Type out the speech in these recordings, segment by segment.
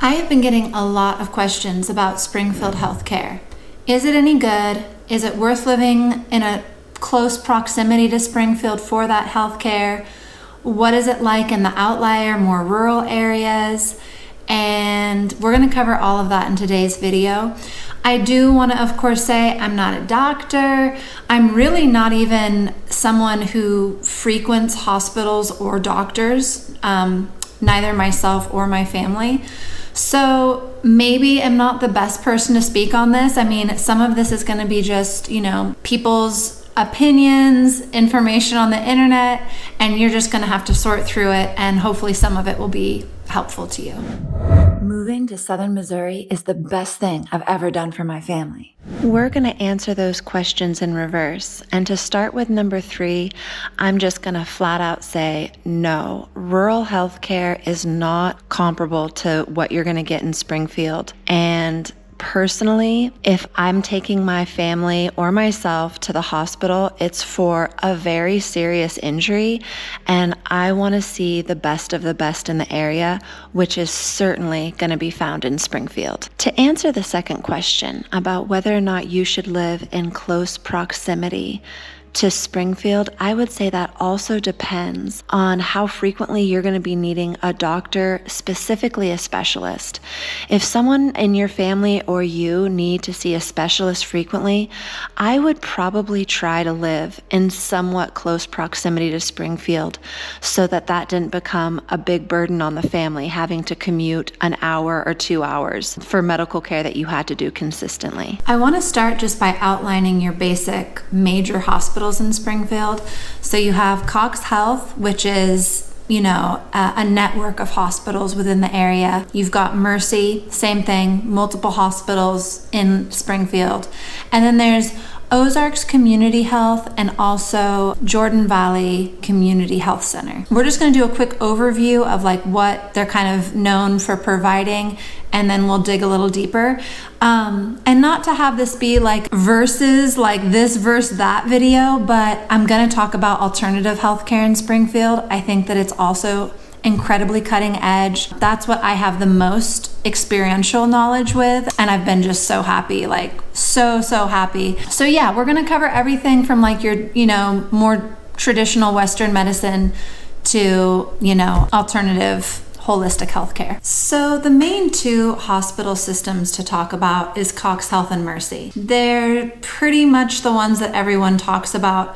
I have been getting a lot of questions about Springfield healthcare. Is it any good? Is it worth living in a close proximity to Springfield for that healthcare? What is it like in the outlier, more rural areas? And we're going to cover all of that in today's video. I do want to, of course, say I'm not a doctor. I'm really not even someone who frequents hospitals or doctors, neither myself or my family. So maybe I'm not the best person to speak on this. I mean, some of this is going to be just, people's opinions, information on the internet, and you're just going to have to sort through it, and hopefully some of it will be helpful to you. Moving to Southern Missouri is the best thing I've ever done for my family. We're going to answer those questions in reverse. And to start with number 3, I'm just going to flat out say no. Rural healthcare is not comparable to what you're going to get in Springfield. And personally, if I'm taking my family or myself to the hospital, it's for a very serious injury, and I want to see the best of the best in the area, which is certainly going to be found in Springfield. To answer the second question about whether or not you should live in close proximity to Springfield, I would say that also depends on how frequently you're going to be needing a doctor, specifically a specialist. If someone in your family or you need to see a specialist frequently, I would probably try to live in somewhat close proximity to Springfield so that didn't become a big burden on the family, having to commute an hour or 2 hours for medical care that you had to do consistently. I want to start just by outlining your basic major hospitals in Springfield. So you have Cox Health, which is a network of hospitals within the area. You've got Mercy, same thing, multiple hospitals in Springfield. And then there's Ozarks Community Health and also Jordan Valley Community Health Center. We're just going to do a quick overview of what they're kind of known for providing, and then we'll dig a little deeper. And not to have this be versus this versus that video, but I'm going to talk about alternative healthcare in Springfield. I think that it's also incredibly cutting edge. That's what I have the most experiential knowledge with, and I've been just so happy, so happy. So yeah, we're gonna cover everything from your more traditional Western medicine to alternative holistic healthcare. So the main 2 hospital systems to talk about is Cox Health and Mercy. They're pretty much the ones that everyone talks about.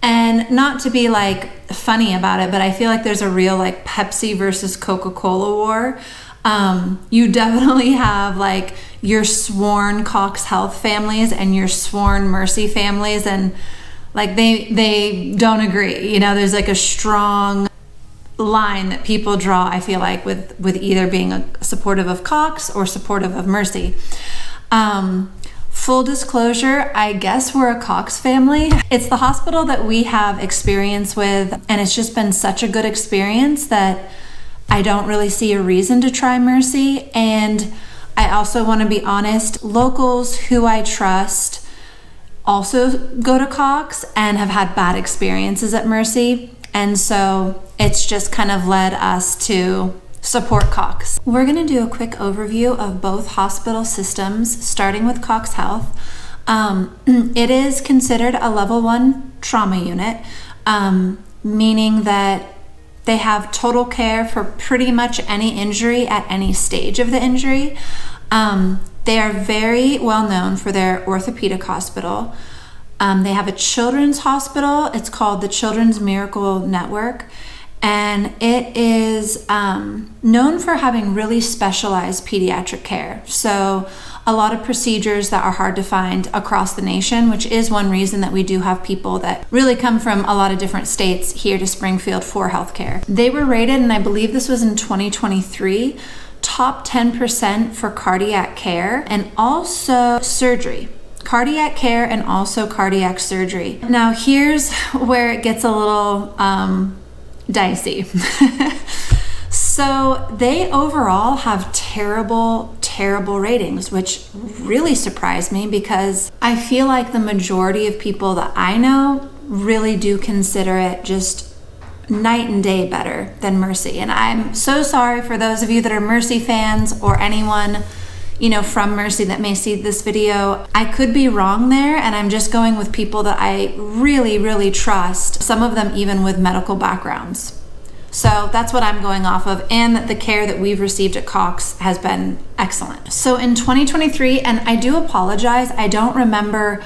And not to be funny about it, but I feel like there's a real Pepsi versus Coca-Cola war. You definitely have your sworn Cox Health families and your sworn Mercy families, and they don't agree. There's a strong line that people draw, I feel with either being supportive of Cox or supportive of Mercy. Full disclosure, I guess we're a Cox family. It's the hospital that we have experience with, and it's just been such a good experience that I don't really see a reason to try Mercy. And I also want to be honest, locals who I trust also go to Cox and have had bad experiences at Mercy. And so it's just kind of led us to support Cox. We're going to do a quick overview of both hospital systems, starting with Cox Health. It is considered a level 1 trauma unit, meaning that they have total care for pretty much any injury at any stage of the injury. They are very well known for their orthopedic hospital. They have a children's hospital. It's called the Children's Miracle Network. And it is known for having really specialized pediatric care. So a lot of procedures that are hard to find across the nation, which is one reason that we do have people that really come from a lot of different states here to Springfield for healthcare. They were rated, and I believe this was in 2023, top 10% for cardiac care and also surgery. Cardiac care and also cardiac surgery. Now here's where it gets a little dicey. So they overall have terrible ratings, which really surprised me because I feel like the majority of people that I know really do consider it just night and day better than Mercy. And I'm so sorry for those of you that are Mercy fans or anyone, from Mercy that may see this video. I could be wrong there, and I'm just going with people that I really, really trust, some of them even with medical backgrounds. So that's what I'm going off of, and that the care that we've received at Cox has been excellent. So in 2023, and I do apologize, I don't remember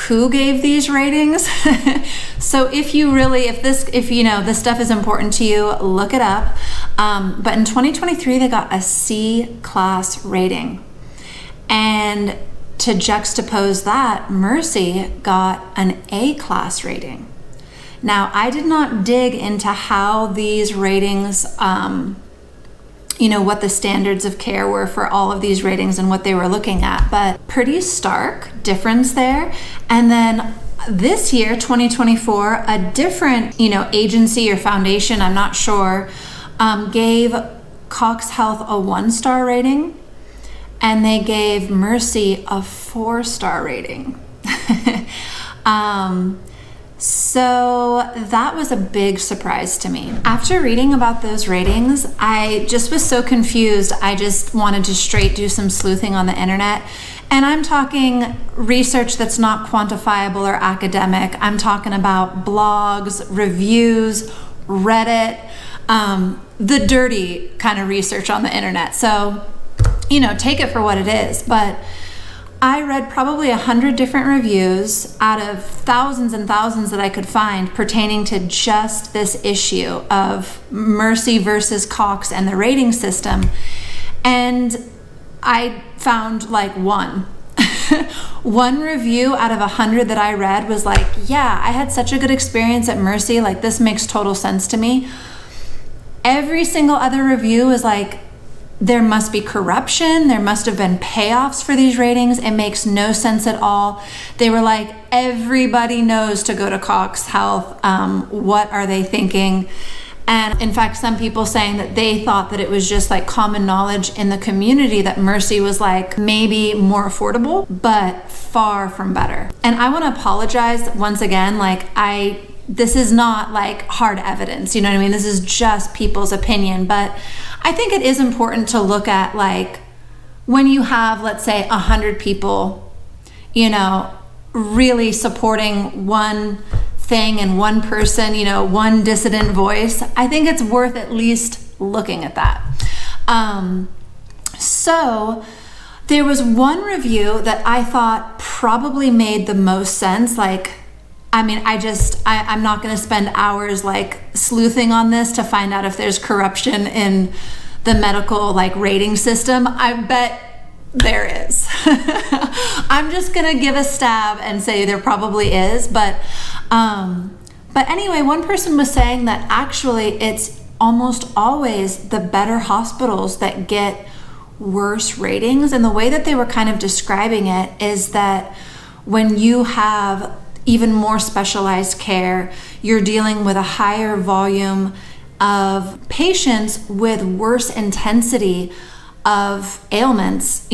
who gave these ratings. So if this stuff is important to you, look it up. But in 2023, they got a C class rating. And to juxtapose that, Mercy got an A class rating. Now, I did not dig into how these ratings, what the standards of care were for all of these ratings and what they were looking at, but pretty stark difference there. And then this year, 2024, a different, agency or foundation, I'm not sure, gave Cox Health a 1-star rating, and they gave Mercy a 4-star rating. So that was a big surprise to me. After reading about those ratings, I just was so confused. I just wanted to straight do some sleuthing on the internet. And I'm talking research that's not quantifiable or academic. I'm talking about blogs, reviews, Reddit, the dirty kind of research on the internet. So, take it for what it is. But I read probably 100 different reviews out of thousands and thousands that I could find pertaining to just this issue of Mercy versus Cox and the rating system. And I found like one. One review out of 100 that I read was like, yeah, I had such a good experience at Mercy. Like, this makes total sense to me. Every single other review is like, there must be corruption. There must have been payoffs for these ratings. It makes no sense at all. They were like, everybody knows to go to Cox Health. What are they thinking? And in fact, some people saying that they thought that it was just like common knowledge in the community that Mercy was like maybe more affordable, but far from better. And I want to apologize once again. This is not like hard evidence, you know what I mean? This is just people's opinion. But I think it is important to look at, like, when you have, let's say, 100 people, really supporting one thing and one person, one dissident voice. I think it's worth at least looking at that. So there was one review that I thought probably made the most sense. I'm not going to spend hours sleuthing on this to find out if there's corruption in the medical rating system. I bet there is. I'm just going to give a stab and say there probably is. But anyway, one person was saying that actually it's almost always the better hospitals that get worse ratings. And the way that they were kind of describing it is that when you have even more specialized care, you're dealing with a higher volume of patients with worse intensity of ailments,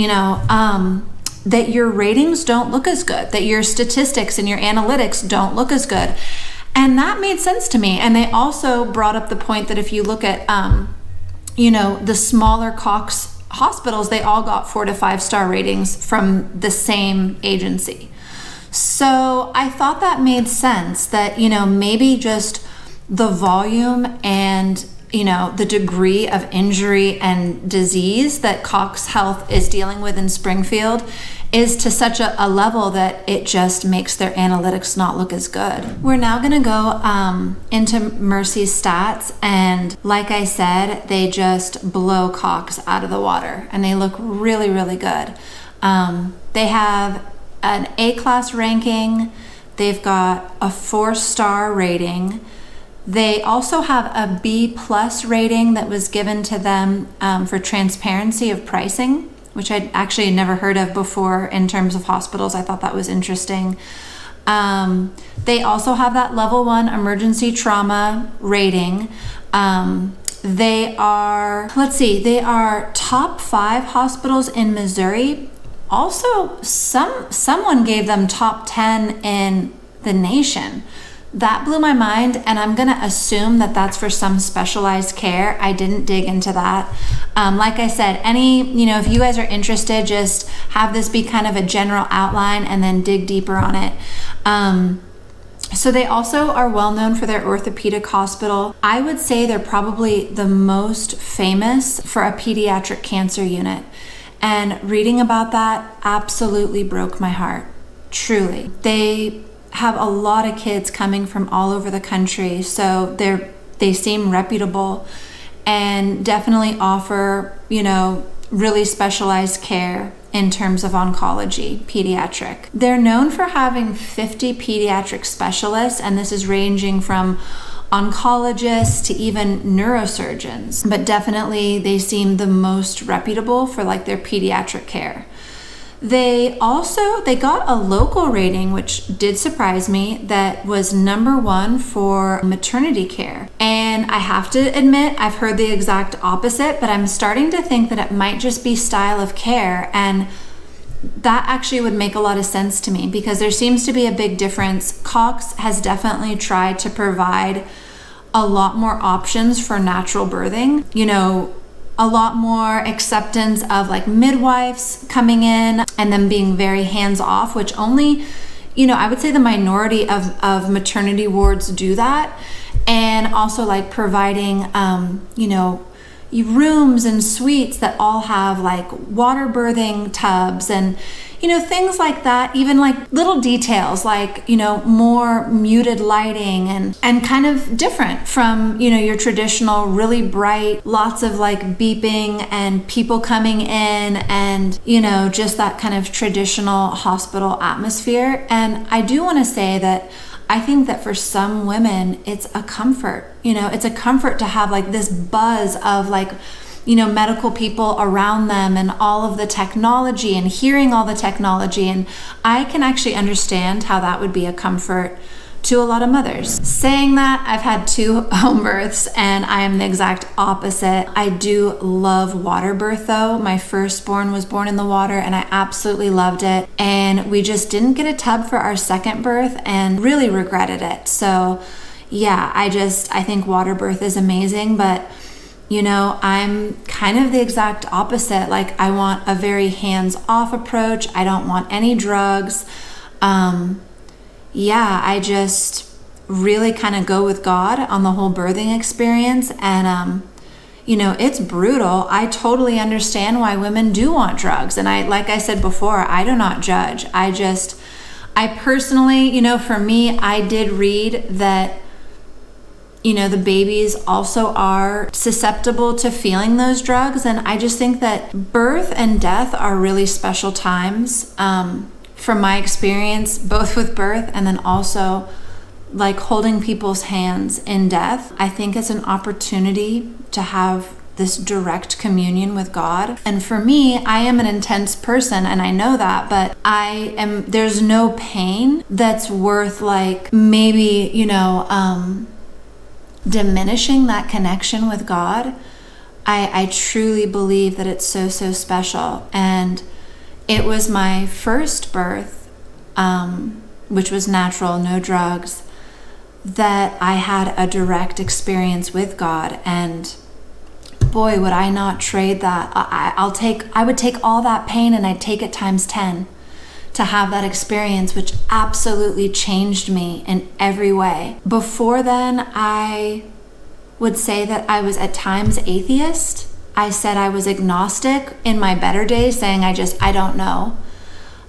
that your ratings don't look as good, that your statistics and your analytics don't look as good. And that made sense to me. And they also brought up the point that if you look at, the smaller Cox hospitals, they all got 4 to 5 star ratings from the same agency. So I thought that made sense that, maybe just the volume and, the degree of injury and disease that Cox Health is dealing with in Springfield is to such a level that it just makes their analytics not look as good. We're now going to go into Mercy's stats, and like I said, they just blow Cox out of the water, and they look really, really good. They have an A-class ranking. They've got a 4-star rating. They also have a B+ rating that was given to them for transparency of pricing, which I'd actually never heard of before in terms of hospitals. I thought that was interesting. They also have that level 1 emergency trauma rating. They are top 5 hospitals in Missouri. Also, someone gave them top 10 in the nation. that blew my mind, and I'm gonna assume that that's for some specialized care. I didn't dig into that. Like I said, if you guys are interested, just have this be kind of a general outline and then dig deeper on it. So they also are well known for their orthopedic hospital. I would say they're probably the most famous for a pediatric cancer unit. And reading about that absolutely broke my heart, truly. They have a lot of kids coming from all over the country, so they seem reputable and definitely offer, really specialized care in terms of oncology, pediatric. They're known for having 50 pediatric specialists, and this is ranging from oncologists to even neurosurgeons, but definitely they seem the most reputable for like their pediatric care. They got a local rating, which did surprise me, that was number 1 for maternity care. And I have to admit, I've heard the exact opposite, but I'm starting to think that it might just be style of care. And that actually would make a lot of sense to me, because there seems to be a big difference. Cox has definitely tried to provide a lot more options for natural birthing, a lot more acceptance of like midwives coming in and them being very hands-off, which only, I would say the minority of maternity wards do that. And also like providing, rooms and suites that all have like water birthing tubs and, things like that. Even like little details like, more muted lighting and kind of different from, your traditional really bright, lots of like beeping and people coming in and, just that kind of traditional hospital atmosphere. And I do want to say that I think that for some women, it's a comfort, it's a comfort to have like this buzz of like, medical people around them and all of the technology and hearing all the technology. And I can actually understand how that would be a comfort to a lot of mothers. Saying that, I've had 2 home births and I am the exact opposite. I do love water birth though. My firstborn was born in the water and I absolutely loved it. And we just didn't get a tub for our second birth and really regretted it. So yeah, I think water birth is amazing, but I'm kind of the exact opposite. Like I want a very hands-off approach. I don't want any drugs. I just really kind of go with God on the whole birthing experience. And, it's brutal. I totally understand why women do want drugs. And like I said before, I do not judge. I personally, for me, I did read that the babies also are susceptible to feeling those drugs. And I just think that birth and death are really special times, from my experience, both with birth and then also like holding people's hands in death. I think it's an opportunity to have this direct communion with God. And for me, I am an intense person and I know that, but there's no pain that's worth like maybe, diminishing that connection with God. I truly believe that it's so, so special. And it was my first birth, which was natural, no drugs, that I had a direct experience with God. And boy, would I not trade that. I would take all that pain and I'd take it times 10 to have that experience, which absolutely changed me in every way. Before then, I would say that I was at times atheist. I said I was agnostic in my better days, saying I don't know.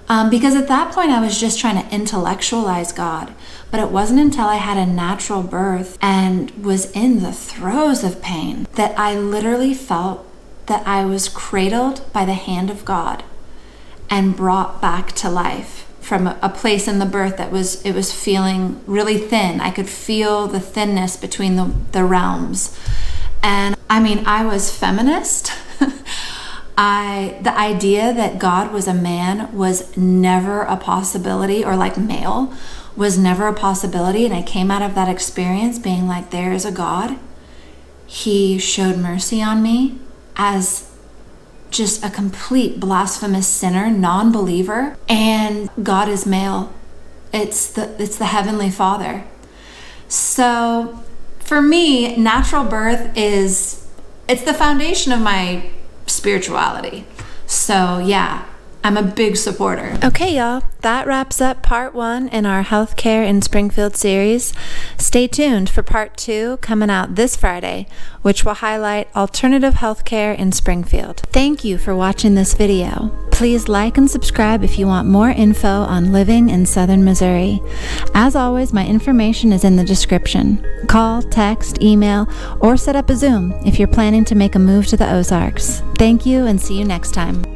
Because at that point, I was just trying to intellectualize God. But it wasn't until I had a natural birth and was in the throes of pain that I literally felt that I was cradled by the hand of God and brought back to life from a place in the birth that it was feeling really thin. I could feel the thinness between the realms. And I was feminist. The idea that God was a man was never a possibility, or like male was never a possibility. And I came out of that experience being like, there is a God. He showed mercy on me as just a complete blasphemous sinner, non-believer, and God is male. It's the Heavenly Father. So for me, natural birth it's the foundation of my spirituality. So yeah, I'm a big supporter. Okay, y'all, that wraps up part 1 in our Healthcare in Springfield series. Stay tuned for part 2 coming out this Friday, which will highlight alternative healthcare in Springfield. Thank you for watching this video. Please like and subscribe if you want more info on living in Southern Missouri. As always, my information is in the description. Call, text, email, or set up a Zoom if you're planning to make a move to the Ozarks. Thank you and see you next time.